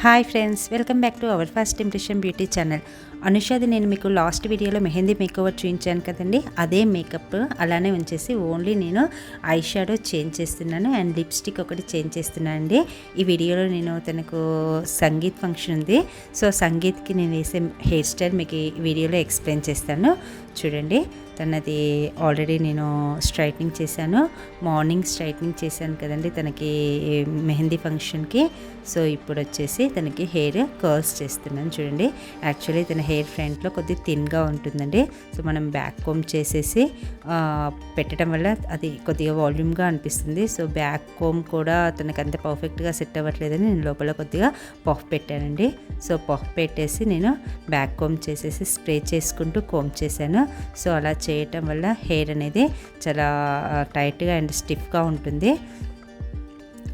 Hi friends, welcome back to our first impression beauty channel. అనుషాది నేను మీకు last వీడియోలో మెహందీ మేకోవర్ చూపించాను కదండి, అదే మేకప్ అలానే ఉంచేసి ఓన్లీ నేను ఐ షాడో చేంజ్ చేస్తున్నాను అండ్ లిప్స్టిక్ ఒకటి చేంజ్ చేస్తున్నాను అండి. ఈ వీడియోలో నేను తనకు సంగీత్ ఫంక్షన్ ఉంది, సో సంగీత్కి నేను వేసే హెయిర్ స్టైల్ మీకు ఈ వీడియోలో ఎక్స్ప్లెయిన్ చేస్తాను. చూడండి, తనది ఆల్రెడీ నేను స్ట్రైట్నింగ్ చేశాను, మార్నింగ్ స్ట్రైట్నింగ్ చేశాను కదండి తనకి మెహందీ ఫంక్షన్కి. సో ఇప్పుడు వచ్చేసి తనకి హెయిర్ కర్ల్స్ చేస్తున్నాను. చూడండి, యాక్చువల్లీ తన హెయిర్ ఫ్రంట్లో కొద్దిగా థిన్గా ఉంటుందండి. సో మనం బ్యాక్ కోమ్ చేసేసి పెట్టడం వల్ల అది కొద్దిగా వాల్యూమ్గా అనిపిస్తుంది. సో బ్యాక్ కోమ్ కూడా తనకు అంత పర్ఫెక్ట్గా సెట్ అవ్వట్లేదని నేను లోపల కొద్దిగా పఫ్ పెట్టానండి. సో పఫ్ పెట్టేసి నేను బ్యాక్ కోమ్ చేసేసి స్ప్రే చేసుకుంటూ కోమ్ చేశాను. సో అలా చేయటం వల్ల హెయిర్ అనేది చాలా టైట్గా అండ్ స్టిఫ్గా ఉంటుంది.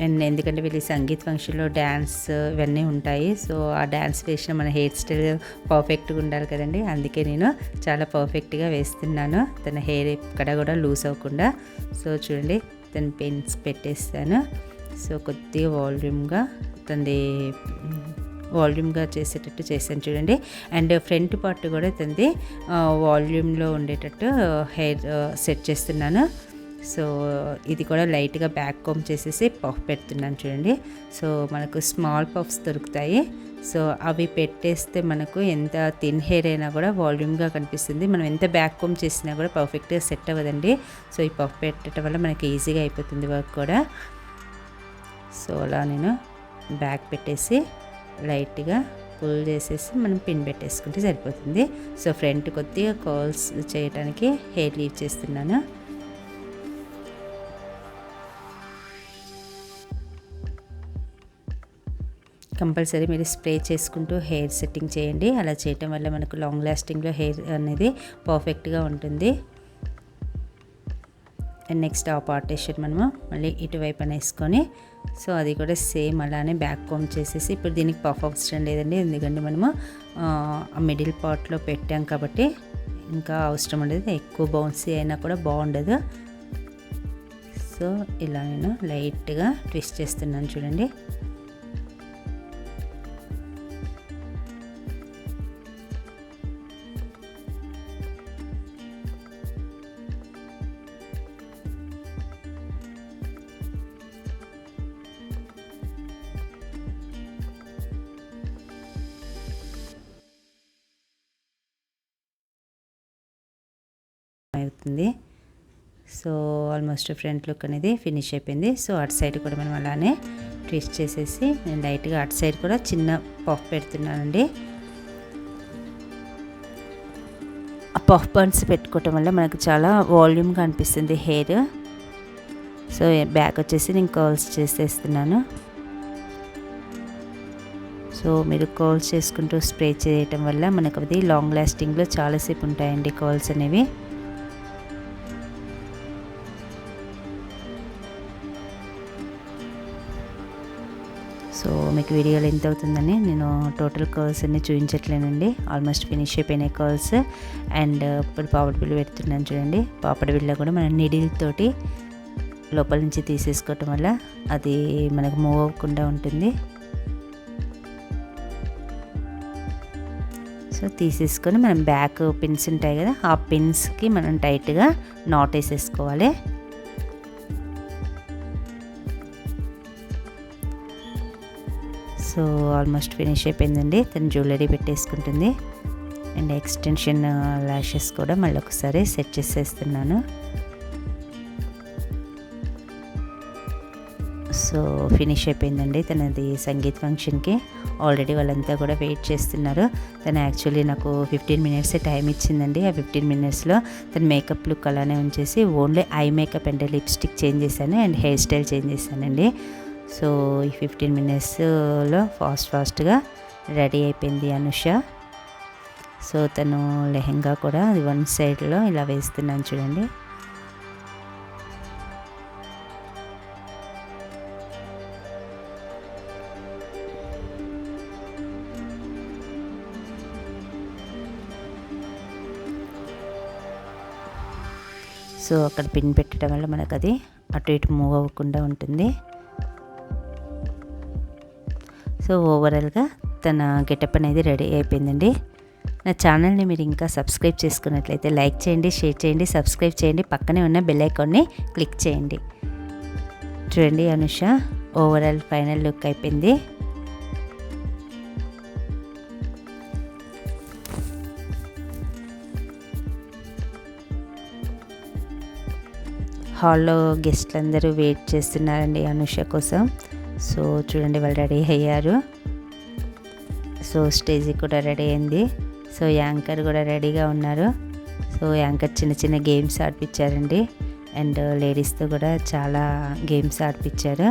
అండ్ ఎందుకంటే వీళ్ళు సంగీత్ ఫంక్షన్లో డ్యాన్స్ ఇవన్నీ ఉంటాయి, సో ఆ డ్యాన్స్ వేసిన మన హెయిర్ స్టైల్ పర్ఫెక్ట్గా ఉండాలి కదండి, అందుకే నేను చాలా పర్ఫెక్ట్గా వేస్తున్నాను, తన హెయిర్ ఎక్కడ కూడా లూజ్ అవ్వకుండా. సో చూడండి, తన పెన్స్ పెట్టేస్తాను. సో కొద్దిగా వాల్యూమ్గా చేసేటట్టు చేశాను చూడండి. అండ్ ఫ్రంట్ పార్ట్ కూడా తనది వాల్యూమ్లో ఉండేటట్టు హెయిర్ సెట్ చేస్తున్నాను. సో ఇది కూడా లైట్గా బ్యాక్ కోమ్ చేసేసి పఫ్ పెడుతున్నాను చూడండి. సో మనకు స్మాల్ పఫ్స్ దొరుకుతాయి, సో అవి పెట్టేస్తే మనకు ఎంత థిన్ హెయిర్ అయినా కూడా వాల్యూమ్గా కనిపిస్తుంది. మనం ఎంత బ్యాక్ కోమ్ చేసినా కూడా పర్ఫెక్ట్గా సెట్ అవ్వదండి. సో ఈ పఫ్ పెట్టడం వల్ల మనకి ఈజీగా అయిపోతుంది వర్క్ కూడా. సో అలా నేను బ్యాక్ పెట్టేసి లైట్గా పుల్ చేసేసి మనం పిన్ పెట్టేసుకుంటే సరిపోతుంది. సో ఫ్రంట్ కొద్దిగా కర్ల్స్ చేయడానికి హెయిర్ లీవ్ చేస్తున్నాను. కంపల్సరీ మీరు స్ప్రే చేసుకుంటూ హెయిర్ సెట్టింగ్ చేయండి. అలా చేయటం వల్ల మనకు లాంగ్ లాస్టింగ్లో హెయిర్ అనేది పర్ఫెక్ట్గా ఉంటుంది. అండ్ నెక్స్ట్ ఆ పార్టేషన్ మనము మళ్ళీ ఇటువైపు వేసుకొని, సో అది కూడా సేమ్ అలానే బ్యాక్ కోమ్ చేసేసి, ఇప్పుడు దీనికి పఫ్ అవసరం లేదండి, ఎందుకంటే మనము ఆ మిడిల్ పార్ట్లో పెట్టాం కాబట్టి ఇంకా అవసరం ఉండదు. ఎక్కువ బౌన్సీ అయినా కూడా బాగుండదు. సో ఇలా నేను లైట్గా ట్విస్ట్ చేస్తున్నాను చూడండి. అవుతుంది. సో ఆల్మోస్ట్ ఫ్రంట్ లుక్ అనేది ఫినిష్ అయిపోయింది. సో అటు సైడ్ కూడా మనం అలానే ట్విస్ట్ చేసేసి నేను లైట్గా అటు సైడ్ కూడా చిన్న పఫ్ పెడుతున్నానండి. ఆ పఫ్ బన్స్ పెట్టుకోవటం వల్ల మనకు చాలా వాల్యూమ్గా అనిపిస్తుంది హెయిర్. సో బ్యాక్ వచ్చేసి నేను కర్ల్స్ చేసేస్తున్నాను. సో మీరు కర్ల్స్ చేసుకుంటూ స్ప్రే చేయటం వల్ల మనకు అది లాంగ్ లాస్టింగ్లో చాలాసేపు ఉంటాయండి కర్ల్స్ అనేవి. సో మీకు వీడియోలో ఎంత అవుతుందని నేను టోటల్ కర్ల్స్ అన్నీ చూపించట్లేనండి. ఆల్మోస్ట్ ఫినిష్ అయిపోయినాయి కర్ల్స్. అండ్ ఇప్పుడు పాపడి బిళ్ళ పెడుతున్నాను చూడండి. పాపడి బిళ్ళ కూడా మనం నీడిల్ తోటి లోపల నుంచి తీసేసుకోవటం వల్ల అది మనకు మూవ్ అవ్వకుండా ఉంటుంది. సో తీసేసుకొని మనం బ్యాక్ పిన్స్ ఉంటాయి కదా, ఆ పిన్స్కి మనం టైట్గా నాట్ వేసేసుకోవాలి. సో ఆల్మోస్ట్ ఫినిష్ అయిపోయిందండి. తను జ్యువెలరీ పెట్టేసుకుంటుంది. అండ్ ఎక్స్టెన్షన్ ల్యాషెస్ కూడా మళ్ళీ ఒకసారి సెట్ చేసేస్తున్నాను. సో ఫినిష్ అయిపోయిందండి తనది సంగీత్ ఫంక్షన్కి. ఆల్రెడీ వాళ్ళంతా కూడా వెయిట్ చేస్తున్నారు. తను యాక్చువల్లీ నాకు 15 మినిట్స్ టైం ఇచ్చిందండి. ఆ 15 మినిట్స్లో తన మేకప్ లుక్ అలానే ఉంచేసి only eye makeup and lipstick change చేశాను అండ్ హెయిర్ స్టైల్ చేంజ్ చేశానండి. సో ఈ 15 మినిట్స్లో ఫాస్ట్గా రెడీ అయిపోయింది అనుష. సో తను లెహెంగా కూడా అది వన్ సైడ్లో ఇలా వేస్తున్నాను చూడండి. సో అక్కడ పిన్ పెట్టడం వల్ల మనకు అది అటు ఇటు మూవ్ అవ్వకుండా ఉంటుంది. సో ఓవరాల్గా తన గెటప్ అనేది రెడీ అయిపోయిందండి. నా ఛానల్ని మీరు ఇంకా సబ్స్క్రైబ్ చేసుకున్నట్లయితే లైక్ చేయండి, షేర్ చేయండి, సబ్స్క్రైబ్ చేయండి, పక్కనే ఉన్న బెల్ ఐకాన్ని క్లిక్ చేయండి. చూడండి అనుష ఓవరాల్ ఫైనల్ లుక్ అయిపోయింది. హాల్లో గెస్ట్లు అందరూ వెయిట్ చేస్తున్నారండి అనుష కోసం. సో చూడండి వాళ్ళు రెడీ అయ్యారు. సో స్టేజ్ కూడా రెడీ అయింది. సో యాంకర్ కూడా రెడీగా ఉన్నారు. సో యాంకర్ చిన్న చిన్న గేమ్స్ ఆడిపించారండి. అండ్ లేడీస్తో కూడా చాలా గేమ్స్ ఆడిపించారు.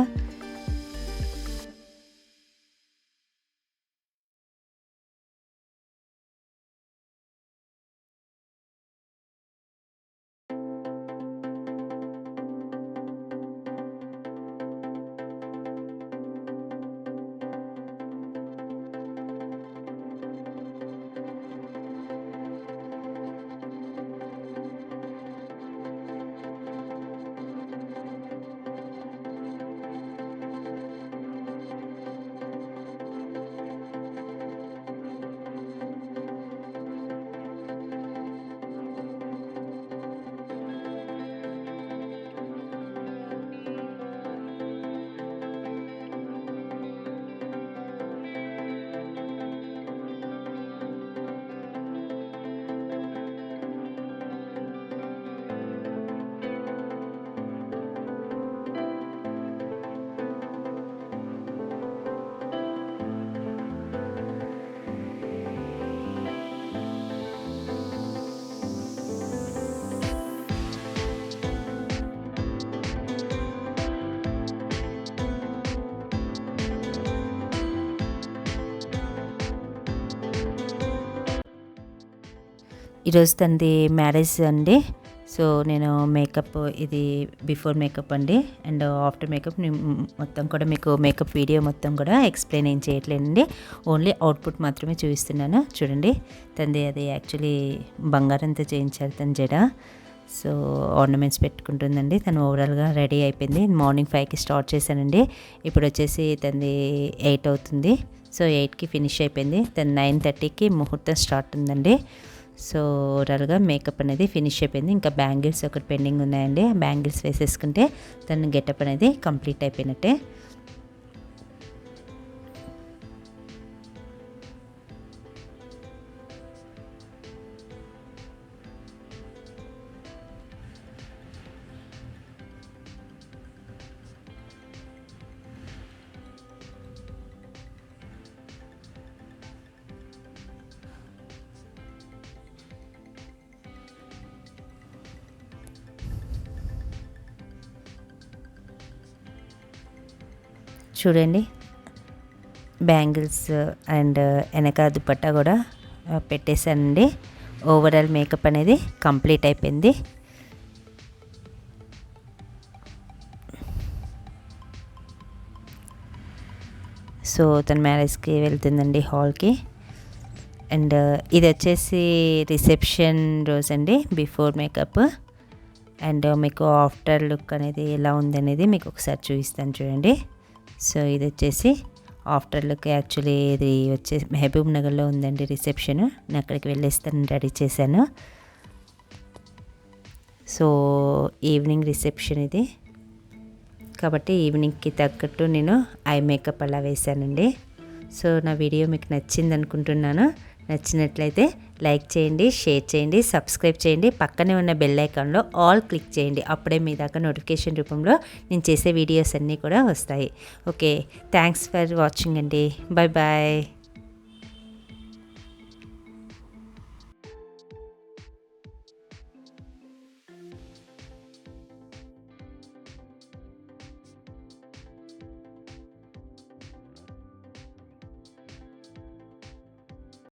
ఈరోజు తనది మ్యారేజ్ అండి. సో నేను మేకప్ ఇది బిఫోర్ మేకప్ అండి అండ్ ఆఫ్టర్ మేకప్ మొత్తం కూడా మీకు మేకప్ వీడియో మొత్తం కూడా ఎక్స్ప్లెయిన్ ఏం చేయట్లేదండి. ఓన్లీ అవుట్పుట్ మాత్రమే చూపిస్తున్నాను. చూడండి తనది అది యాక్చువల్లీ బంగారంతో చేయించారు తన జడ. సో ఆర్నమెంట్స్ పెట్టుకుంటుందండి. తను ఓవరాల్గా రెడీ అయిపోయింది. మార్నింగ్ 5కి స్టార్ట్ చేశానండి. ఇప్పుడు వచ్చేసి తనది 8 అవుతుంది. సో 8కి ఫినిష్ అయిపోయింది. తను 9:30కి ముహూర్తం స్టార్ట్ ఉందండి. సో ఓవరాల్గా మేకప్ అనేది ఫినిష్ అయిపోయింది. ఇంకా బ్యాంగిల్స్ ఒకటి పెండింగ్ ఉన్నాయండి. ఆ బ్యాంగిల్స్ వేసేసుకుంటే తన గెటప్ అనేది కంప్లీట్ అయిపోయినట్టే. చూడండి బ్యాంగిల్స్ అండ్ వెనక దుపట్టా కూడా పెట్టేశానండి. ఓవరాల్ మేకప్ అనేది కంప్లీట్ అయిపోయింది. సో తన మ్యారేజ్కి వెళ్తుందండి హాల్కి. అండ్ ఇది వచ్చేసి రిసెప్షన్ రోజు అండి బిఫోర్ మేకప్. అండ్ మీకు ఆఫ్టర్ లుక్ అనేది ఎలా ఉంది అనేది మీకు ఒకసారి చూపిస్తాను చూడండి. సో ఇది వచ్చేసి ఆఫ్టర్ లుక్. యాక్చువల్లీ ఇది వచ్చేసి మహబూబ్ నగర్లో ఉందండి రిసెప్షన్. నేను అక్కడికి వెళ్ళేస్తాను రెడీ చేశాను. సో ఈవినింగ్ రిసెప్షన్ ఇది కాబట్టి ఈవినింగ్కి తగ్గట్టు నేను ఐ మేకప్ అలా వేశానండి. సో నా వీడియో మీకు నచ్చింది అనుకుంటున్నాను. నచ్చినట్లయితే లైక్ చేయండి, షేర్ చేయండి, సబ్స్క్రైబ్ చేయండి, పక్కనే ఉన్న బెల్ ఐకాన్లో ఆల్ క్లిక్ చేయండి. అప్పుడే మీ దాకా నోటిఫికేషన్ రూపంలో నేను చేసే వీడియోస్ అన్నీ కూడా వస్తాయి. ఓకే, థ్యాంక్స్ ఫర్ వాచింగ్ అండి. Bye bye.